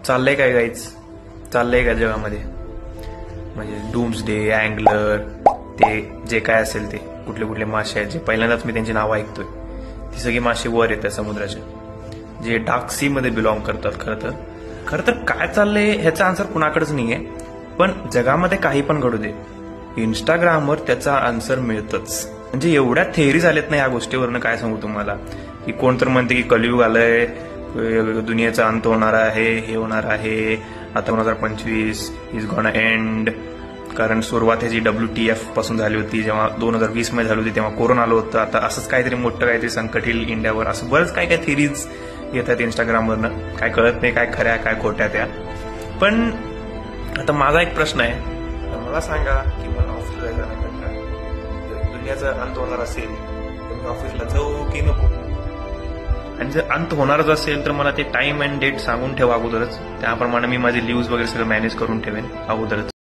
चाललंय काय गाईच, चाललंय का जगामध्ये? म्हणजे डूम्सडे, अँगलर, ते जे काय असेल ते कुठले कुठले मासे आहेत जे पहिल्यांदाच मी त्यांची नावं ऐकतोय, ती सगळी मासे वर येतात समुद्राच्या, जे डार्क सी मध्ये बिलॉंग करतात. खरं तर काय चाललंय ह्याचा आन्सर कुणाकडेच नाहीये. पण जगामध्ये काही पण घडू दे, इंस्टाग्रामवर त्याचा आन्सर मिळतच. म्हणजे एवढ्या थेअरी झाल्यात ना या गोष्टीवरनं, काय सांगू तुम्हाला, की कोण तर म्हणते की कलियुग आलंय, दुनियेचा अंत होणार आहे, हे होणार आहे, आता 2025 इज गॉना एंड. कारण सुरुवात ह्याची WTF पासून झाली होती, जेव्हा 2020 मध्ये झाली होती तेव्हा कोरोना आलं होतं. आता असंच काहीतरी मोठं काहीतरी संकट येईल इंडियावर, असं बरंच काय काय थिरीज येतात इंस्टाग्रामवरनं. काय कळत नाही काय खऱ्या काय खोट्या त्या. पण आता माझा एक प्रश्न आहे, मला सांगा की मला ऑफिसला जायचं नाही म्हटलं, दुनियाचा अंत होणार असेल तर मी ऑफिसला जाऊ की नको? आणि जर अंत होणारच असेल तर मला ते टाइम अँड डेट सांगून ठेवा अगोदरच, त्याप्रमाणे मी माझे लिव्ज वगैरे सगळं मॅनेज करून ठेवेन अगोदरच.